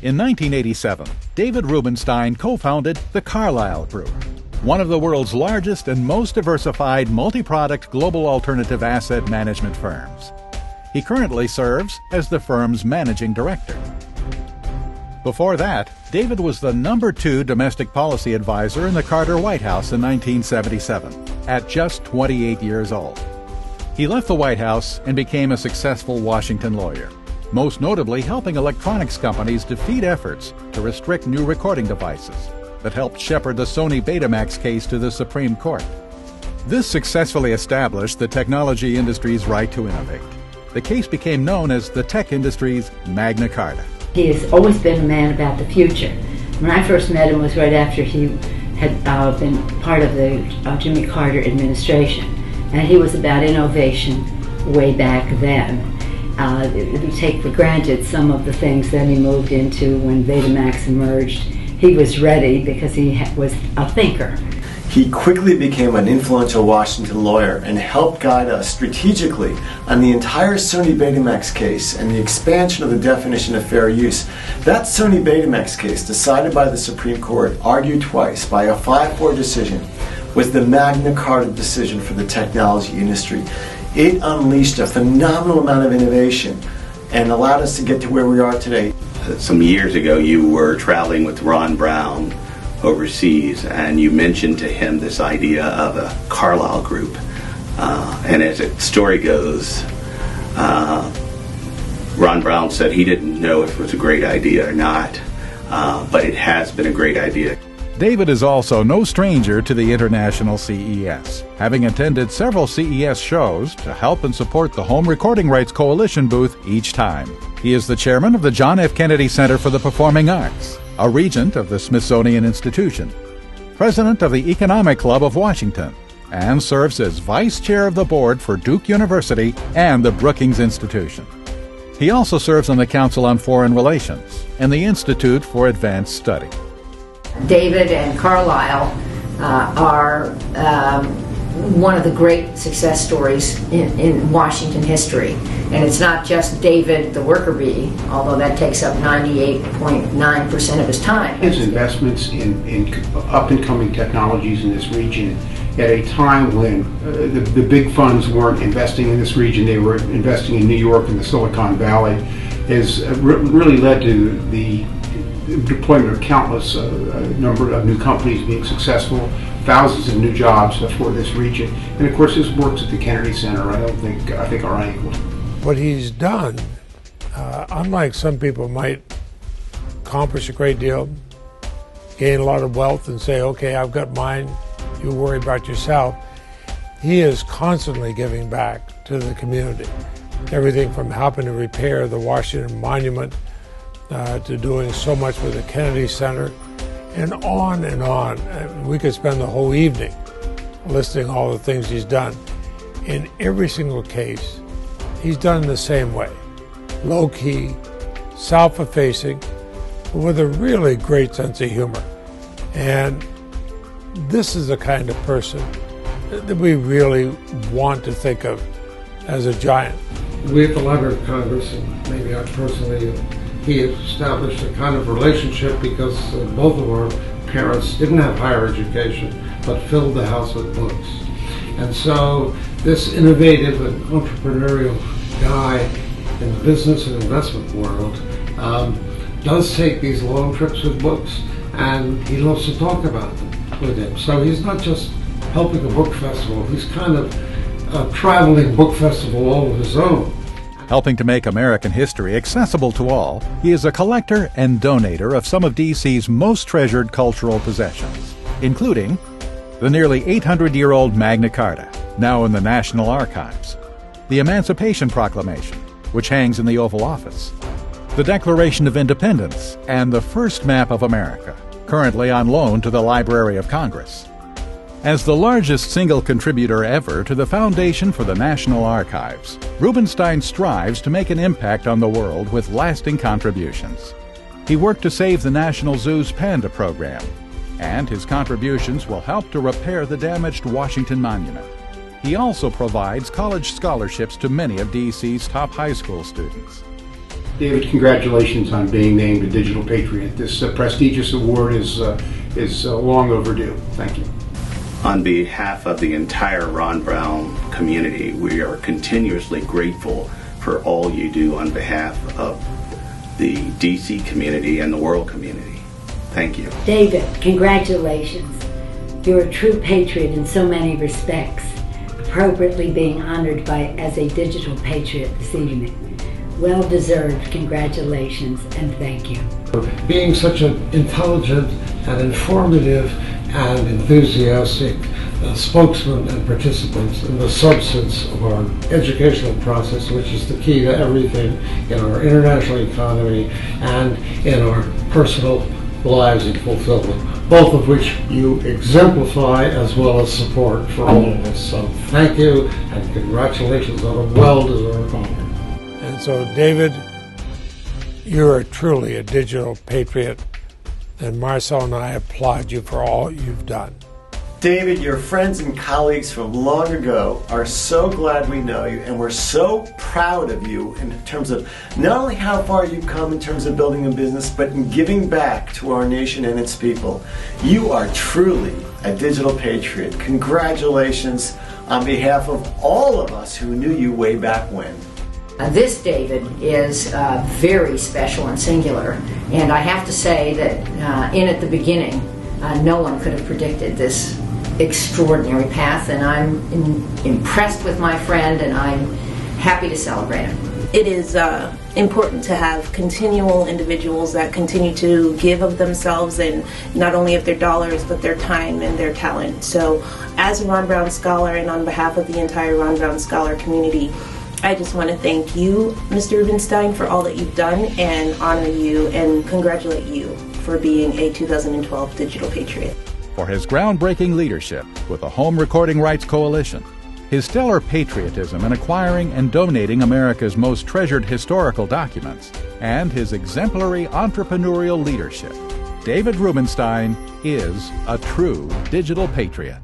In 1987, David Rubenstein co-founded the Carlyle Group, one of the world's largest and most diversified multi-product global alternative asset management firms. He currently serves as the firm's managing director. Before that, David was the #2 domestic policy advisor in the Carter White House in 1977, at just 28 years old. He left the White House and became a successful Washington lawyer, most notably helping electronics companies defeat efforts to restrict new recording devices that helped shepherd the Sony Betamax case to the Supreme Court. This successfully established the technology industry's right to innovate. The case became known as the tech industry's Magna Carta. He has always been a man about the future. When I first met him was right after he had been part of the Jimmy Carter administration, and he was about innovation way back then. We take for granted some of the things that he moved into when Betamax emerged. He was ready because he was a thinker. He quickly became an influential Washington lawyer and helped guide us strategically on the entire Sony Betamax case and the expansion of the definition of fair use. That Sony Betamax case, decided by the Supreme Court, argued twice by a 5-4 decision, was the Magna Carta decision for the technology industry. It unleashed a phenomenal amount of innovation and allowed us to get to where we are today. Some years ago, you were traveling with Ron Brown overseas, and you mentioned to him this idea of a Carlyle Group. And as the story goes, Ron Brown said he didn't know if it was a great idea or not, but it has been a great idea. David is also no stranger to the international CES, having attended several CES shows to help and support the Home Recording Rights Coalition booth each time. He is the chairman of the John F. Kennedy Center for the Performing Arts, a regent of the Smithsonian Institution, president of the Economic Club of Washington, and serves as vice chair of the board for Duke University and the Brookings Institution. He also serves on the Council on Foreign Relations and the Institute for Advanced Study. David and Carlyle are one of the great success stories in Washington history. And it's not just David the worker bee, although that takes up 98.9% of his time. His investments in up-and-coming technologies in this region at a time when the big funds weren't investing in this region, they were investing in New York and the Silicon Valley, has really led to the deployment of countless number of new companies being successful, thousands of new jobs for this region, and of course his works at the Kennedy Center I think are unequal. What he's done, unlike some people might accomplish a great deal, gain a lot of wealth and say, okay, I've got mine, you worry about yourself, he is constantly giving back to the community. Everything from helping to repair the Washington Monument to doing so much with the Kennedy Center, and on and on. We could spend the whole evening listing all the things he's done. In every single case, he's done in the same way. Low-key, self-effacing, but with a really great sense of humor. And this is the kind of person that we really want to think of as a giant. We at the Library of Congress, and maybe I personally, he established a kind of relationship because both of our parents didn't have higher education, but filled the house with books. And so this innovative and entrepreneurial guy in the business and investment world does take these long trips with books, and he loves to talk about them with him. So he's not just helping a book festival, he's kind of a traveling book festival all of his own. Helping to make American history accessible to all, he is a collector and donator of some of D.C.'s most treasured cultural possessions, including the nearly 800-year-old Magna Carta, now in the National Archives, the Emancipation Proclamation, which hangs in the Oval Office, the Declaration of Independence, and the first map of America, currently on loan to the Library of Congress. As the largest single contributor ever to the Foundation for the National Archives, Rubenstein strives to make an impact on the world with lasting contributions. He worked to save the National Zoo's panda program, and his contributions will help to repair the damaged Washington Monument. He also provides college scholarships to many of D.C.'s top high school students. David, congratulations on being named a Digital Patriot. This prestigious award is long overdue. Thank you. On behalf of the entire Ron Brown community, we are continuously grateful for all you do on behalf of the DC community and the world community. Thank you. David, congratulations. You're a true patriot in so many respects, appropriately being honored as a Digital Patriot this evening. Well-deserved congratulations and thank you. Being such an intelligent and informative and enthusiastic spokesman and participants in the substance of our educational process, which is the key to everything in our international economy and in our personal lives and fulfillment, both of which you exemplify as well as support for all of us. So thank you and congratulations on a well-deserved honor. And so, David, you're truly a digital patriot, and Marcel and I applaud you for all you've done. David, your friends and colleagues from long ago are so glad we know you, and we're so proud of you in terms of not only how far you've come in terms of building a business, but in giving back to our nation and its people. You are truly a digital patriot. Congratulations on behalf of all of us who knew you way back when. This David is very special and singular, and I have to say that at the beginning, no one could have predicted this extraordinary path, and I'm impressed with my friend, and I'm happy to celebrate him. It is important to have continual individuals that continue to give of themselves, and not only of their dollars, but their time and their talent. So as a Ron Brown Scholar, and on behalf of the entire Ron Brown Scholar community, I just want to thank you, Mr. Rubenstein, for all that you've done, and honor you and congratulate you for being a 2012 Digital Patriot. For his groundbreaking leadership with the Home Recording Rights Coalition, his stellar patriotism in acquiring and donating America's most treasured historical documents, and his exemplary entrepreneurial leadership, David Rubenstein is a true digital patriot.